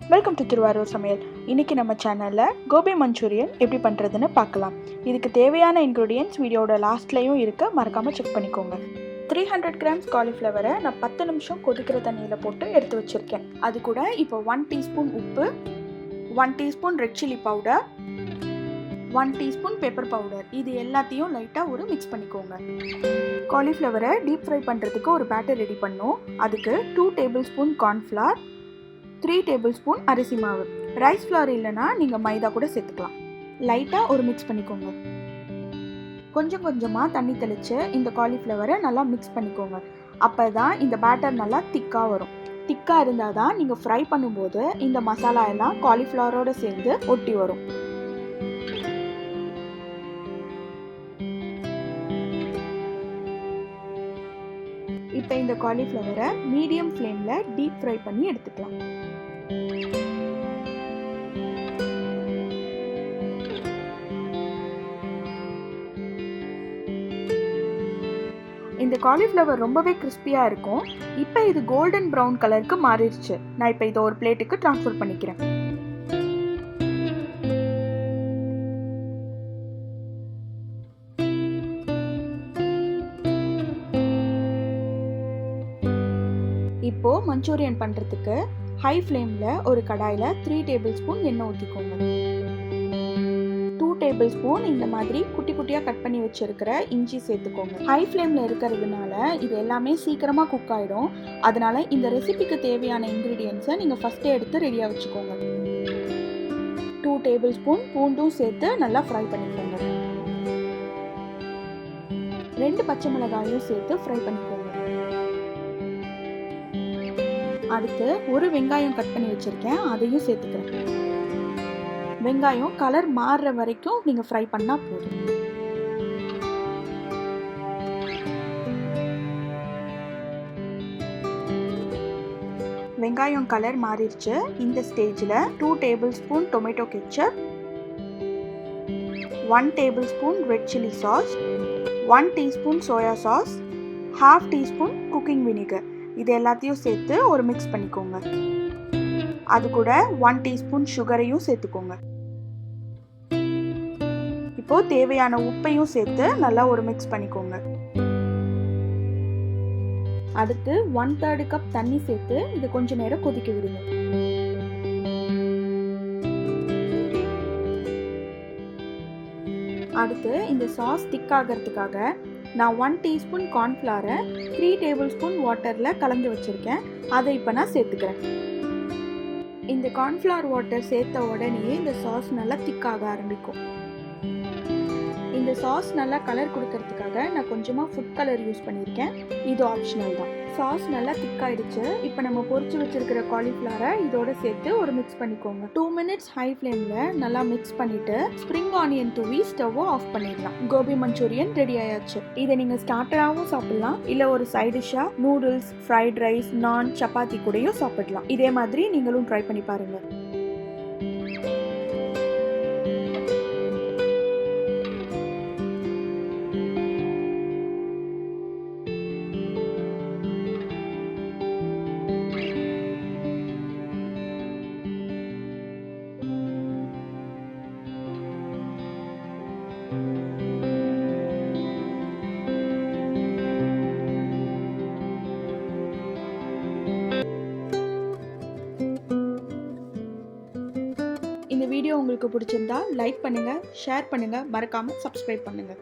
Welcome to Thiruvarur சமையல். இன்றைக்கி நம்ம சேனலில் கோபி மஞ்சூரியன் எப்படி பண்ணுறதுன்னு பார்க்கலாம். இதுக்கு தேவையான இன்க்ரீடியன்ட்ஸ் வீடியோட லாஸ்ட்லேயும் இருக்க, மறக்காமல் செக் பண்ணிக்கோங்க. 300 கிராம்ஸ் காலிஃப்ளவரை நான் 10 நிமிஷம் கொதிக்கிற தண்ணியில் போட்டு எடுத்து வச்சுருக்கேன். அது கூட இப்போ 1 டீஸ்பூன் உப்பு, 1 teaspoon red chilli powder, 1 teaspoon pepper powder, இது எல்லாத்தையும் லைட்டாக ஒரு மிக்ஸ் பண்ணிக்கோங்க. காலிஃப்ளவரை டீப் ஃப்ரை பண்ணுறதுக்கு ஒரு பேட்டர் ரெடி பண்ணோம். அதுக்கு 2 table spoon cornflour, 3 table spoon அரிசி மாவு. ரைஸ் ஃப்ளவர் இல்லைனா நீங்கள் மைதா கூட சேர்த்துக்கலாம். லைட்டாக ஒரு மிக்ஸ் பண்ணிக்கோங்க. கொஞ்சம் கொஞ்சமாக தண்ணி தெளித்து இந்த காலிஃப்ளவரை நல்லா மிக்ஸ் பண்ணிக்கோங்க. அப்போ தான் இந்த பேட்டர் நல்லா திக்காக வரும். திக்காக இருந்தால் தான் நீங்கள் ஃப்ரை பண்ணும்போது இந்த மசாலா எல்லாம் காலிஃப்ளவரோடு சேர்ந்து ஒட்டி வரும். இப்போ இந்த காலிஃப்ளவரை மீடியம் ஃப்ளேமில் டீப் ஃப்ரை பண்ணி எடுத்துக்கலாம். இந்த காலிஃப்ளவர் ரொம்பவே கிறிஸ்பியாக இருக்கும். இப்போ இது கோல்டன் ப்ரௌன் கலருக்கு மாறிடுச்சு. நான் இப்போ இதை ஒரு பிளேட்டுக்கு ட்ரான்ஸ்ஃபர் பண்ணிக்கிறேன். இப்போது மஞ்சூரியன் பண்ணுறதுக்கு ஹை ஃப்ளேமில் ஒரு கடாயில் 3 டேபிள் ஸ்பூன் எண்ணெய் ஊற்றிக்கோங்க. 2 டேபிள் ஸ்பூன் இந்த மாதிரி குட்டி குட்டியாக கட் பண்ணி வச்சுருக்கிற இஞ்சி சேர்த்துக்கோங்க. ஹை ஃப்ளேமில் இருக்கிறதுனால இது எல்லாமே சீக்கிரமாக குக் ஆகிடும். அதனால் இந்த ரெசிபிக்கு தேவையான இன்க்ரீடியன்ஸை நீங்கள் ஃபஸ்ட்டே எடுத்து ரெடியாக வச்சுக்கோங்க. 2 டேபிள் ஸ்பூன் பூண்டும் சேர்த்து நல்லா ஃப்ரை பண்ணிக்கோங்க. 2 பச்சை மிளகாயும் சேர்த்து ஃப்ரை பண்ணிக்கோங்க. அடுத்து ஒரு வெங்காயம் கட் பண்ணி வச்சுருக்கேன், அதையும் சேர்த்துக்கிறேன். வெங்காயம் கலர் மாறுற வரைக்கும் நீங்கள் ஃப்ரை பண்ணால் போதும். வெங்காயம் கலர் மாறிடுச்சு. இந்த ஸ்டேஜில் 2 table spoon tomato ketchup, 1 table spoon red chilli sauce, 1 teaspoon soya sauce, 1/2 teaspoon cooking vinegar, இது எல்லாத்தையும் சேர்த்து ஒரு மிக்ஸ் பண்ணிக்கோங்க. அது கூட 1 டீஸ்பூன் சுகரையும் சேர்த்துக்கோங்க. இப்போ தேவையான உப்பையும் சேர்த்து நல்லா ஒரு மிக்ஸ் பண்ணிக்கோங்க. அடுத்து 1/3 கப் தண்ணி சேர்த்து இது கொஞ்ச நேரம் கொதிக்க விடுங்க. அடுத்து இந்த சாஸ் திக் ஆகிறதுக்காக நான் 1 டீஸ்பூன் கார்ன்ஃப்ளவரை 3 டேபிள் ஸ்பூன் வாட்டரில் கலந்து வச்சுருக்கேன். அதை இப்போ நான் சேர்த்துக்கிறேன். இந்த கார்ன்ஃப்ளவர் வாட்டர் சேர்த்த உடனே இந்த சாஸ் நல்லா திக்காக ஆரம்பிக்கும். இந்த சாஸ் நல்லா கலர் கொடுக்கறதுக்காக நான் கொஞ்சமாக ஃபுட் கலர் யூஸ் பண்ணியிருக்கேன். இது ஆப்ஷனல் தான். சாஸ் நல்லா திக்காயிடுச்சு. இப்போ நம்ம பொரிச்சு வச்சிருக்கிற காலிஃப்ளவரை இதோட சேர்த்து ஒரு மிக்ஸ் பண்ணிக்கோங்க. 2 மினிட்ஸ் ஹை ஃப்ளேமில் நல்லா மிக்ஸ் பண்ணிட்டு ஸ்ப்ரிங் ஆனியன் தூவி ஸ்டவ்வை ஆஃப் பண்ணிடலாம். கோபி மஞ்சூரியன் ரெடி ஆயாச்சு. இதை நீங்கள் ஸ்டார்டராகவும் சாப்பிடலாம், இல்லை ஒரு சைட் டிஷ்ஷாக நூடுல்ஸ், ஃப்ரைட் ரைஸ், நான், சப்பாத்தி கூடயும் சாப்பிடலாம். இதே மாதிரி நீங்களும் ட்ரை பண்ணி பாருங்கள். இந்த வீடியோ உங்களுக்கு பிடிச்சிருந்தா லைக் பண்ணுங்கள், ஷேர் பண்ணுங்கள், மறக்காமல் சப்ஸ்கிரைப் பண்ணுங்கள்.